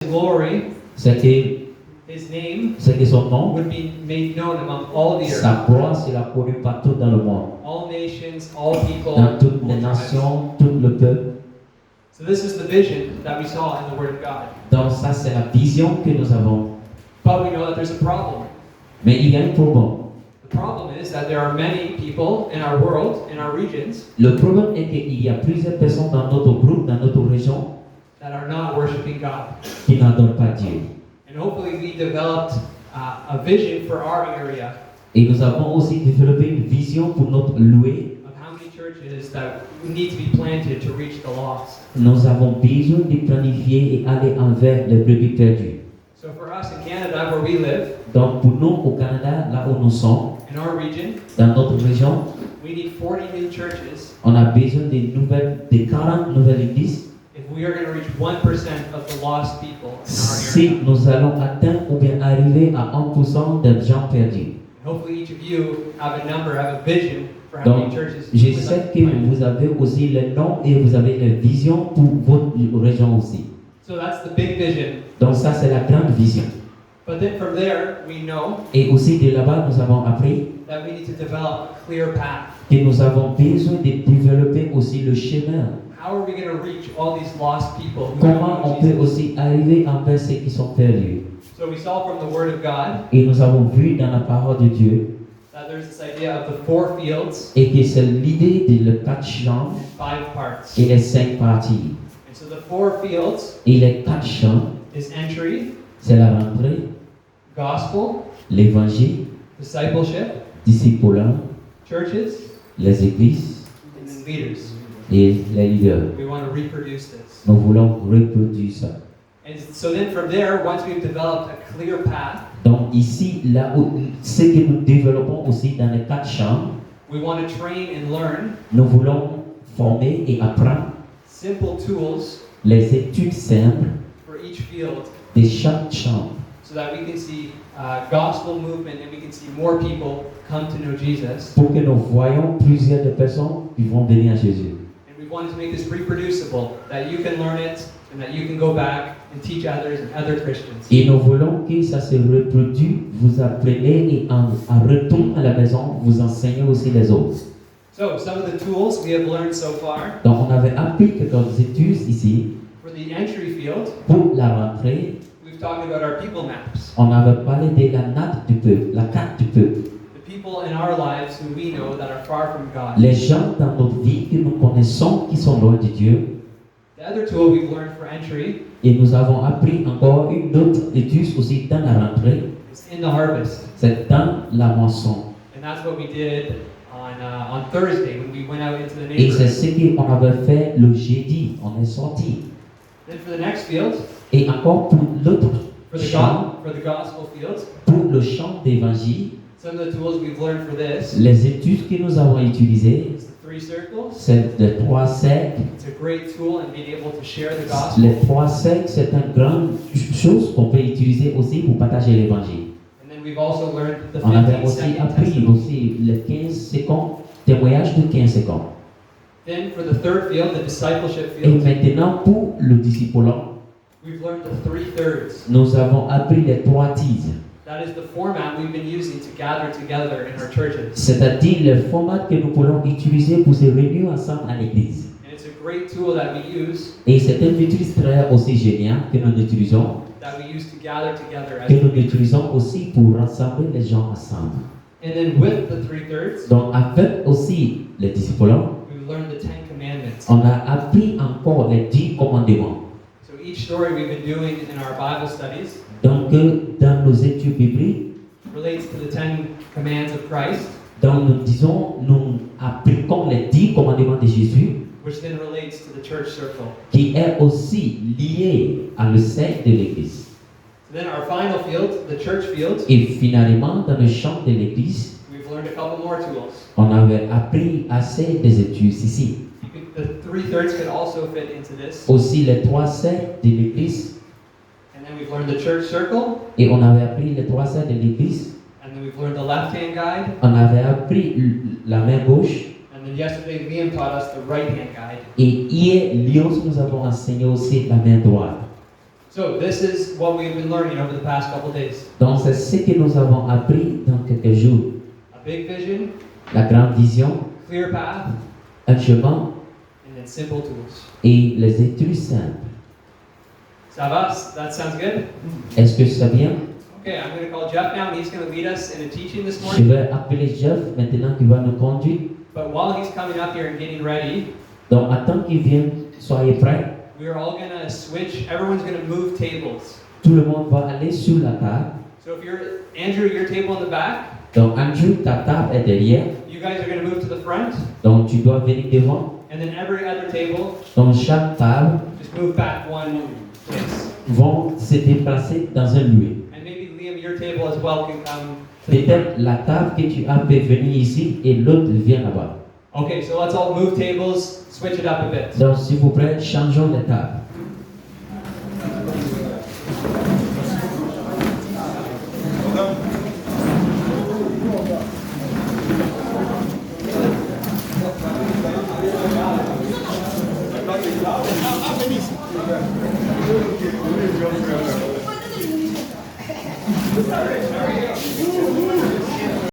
glory, c'est que son nom, would be made known among all the earth. sa gloire sera connue partout dans le monde, All nations, all people, dans toutes les all tribes. nations, tout le peuple. So this is the vision that we saw in the Word of God. Donc ça, c'est la vision que nous avons. But we know that there's a problem. Mais il y a un problème. The problem is that there are many people in our world, in our regions, Le problème est qu'il y a plusieurs personnes dans notre groupe, dans notre région, that are not worshiping God. qui n'adorent pas Dieu. And hopefully we developed a vision for our area Et nous avons aussi développé une vision pour notre louer. of how many churches that need to be planted to reach the lost. Nous avons besoin de planifier et aller envers les brebis perdues. So for us in Canada, where we live, Donc pour nous au Canada, là où nous sommes, in our region, dans notre région, we need 40 new churches on a besoin de 40 nouvelles églises. if we are going to reach 1% of the lost people in our Si area. nous allons atteindre ou bien arriver à 1% des gens perdus. And hopefully each of you have a vision for how Donc, many churches je you would sais like que to plant. vous avez aussi les noms et vous avez les visions pour votre région aussi. So that's the big vision. Donc ça, c'est la grande vision. But then from there, we know Et aussi de là-bas, nous avons appris that we need to develop a clear path. que nous avons besoin de développer aussi le chemin. How are we going to reach all these lost people who Comment on don't know peut Jesus? aussi arriver envers ceux qui sont perdus. So we saw from the Word of God Et nous avons vu dans la parole de Dieu that there's this idea of the 4 fields et que c'est l'idée de les 4 champs and 5 parts. et les 5 parties. And so the 4 fields Et les 4 champs, is entry, c'est la rentrée, gospel, l'évangile, discipleship, discipulat, churches, les églises and then leaders. et les leaders. We want to reproduce this. Nous voulons reproduire ça. And so then from there, once we've developed a clear path, Donc ici, là où ce que nous développons aussi dans les 4 champs, we want to train and learn nous voulons former et apprendre simple tools les études simples for each field de chaque champ so that we can see gospel movement and we can see more people come to know Jesus. pour que nous voyons plusieurs de personnes qui vont venir à Jésus. And we wanted to make this reproducible, that you can learn it and that you can go back and teach others and other Christians. Et nous voulons que ça se reproduise, vous apprenez et en retour à la maison, vous enseignez aussi les autres. So some of the tools we have learned so far Donc on avait appris quelques études ici. for the entry field, Pour la rentrée, we've talked about our people maps. on avait parlé de la natte du peuple, la carte du peuple. The people in our lives who we know that are far from God. Les gens dans notre vie que nous connaissons qui sont loin de Dieu. The other tool we've learned for entry Et nous avons appris encore une autre étude aussi dans la rentrée. is in the harvest. C'est dans la moisson. And that's what we did on Thursday when we went out into the Et c'est neighborhood. ce qu'on avait fait le jeudi. On est sorti. Then for the next field, Et encore pour l'autre for the, champ, for the gospel field, pour le champ d'évangile, some of the tools we've learned for this les études que nous avons utilisées, is the 3 circles. c'est les 3 cercles. It's a great tool in being able to share the gospel. Les 3 cercles, c'est une grande chose qu'on peut utiliser aussi pour partager l'évangile. And then we've also learned the On avait 15 aussi second appris testimony. aussi les 15 secondes, témoignage de 15 secondes. Then for the third field, the discipleship Et field, maintenant pour le discipulin, we've learned the 3/3. nous avons appris les 3 titres. That is the format we've been using to gather together in our churches. C'est-à-dire le format que nous pouvons utiliser pour se réunir ensemble à l'église. And it's a great tool that we use, Et c'est un outil très aussi génial que nous utilisons, that we use to gather together as que nous utilisons aussi pour rassembler les gens ensemble. And then with the 3/3, Donc avec aussi les discipulins, we've learned the 10 commandments. on a appris encore les 10 commandements. So each story we've been doing in our Bible studies Donc dans nos études bibliques, relates to the 10 commands of Christ, donc nous disons, nous appliquons les 10 commandements de Jésus, which then relates to the church circle. qui est aussi lié à le cercle de l'église. So then our final field, the church field, Et finalement, dans le champ de l'église, we've learned a couple more tools. on avait appris assez des études ici. The 3/3 could also fit into this. Aussi les 3 cercles de l'église, And then we've learned the church circle, et on avait appris les 3 cercles de l'église, and then we've learned the left-hand guide, on avait appris la main gauche, and then yesterday Liam taught us the right-hand guide. et hier, Lyon, nous avons enseigné aussi la main droite. So this is what we've been learning over the past couple days. Donc c'est ce que nous avons appris dans quelques jours. A big vision, La grande vision, clear path, un chemin and then simple tools. et les études simples. Ça va? That sounds good? Est-ce que ça vient? Okay, I'm going to call Jeff now, and he's going to lead us in a teaching this Je morning. vais appeler Jeff maintenant qui va nous conduire. But while he's coming up here and getting ready, Donc attends qu'il vienne, soyez prêts. we are all going to switch. Everyone's going to move tables. Tout le monde va aller sur la table. So if you're, Andrew, your table in the back, Donc Andrew, ta table est derrière. you guys are going to move to the front. Donc tu dois venir devant. And then every other table, Donc chaque table just move back one place. vont se déplacer dans un lieu. And maybe Liam, your table as well can come. Peut-être la table que tu as peut venir ici et l'autre vient là-bas. Okay, so let's all move tables, switch it up a bit. Donc s'il vous plaît, changeons les tables. Sorry.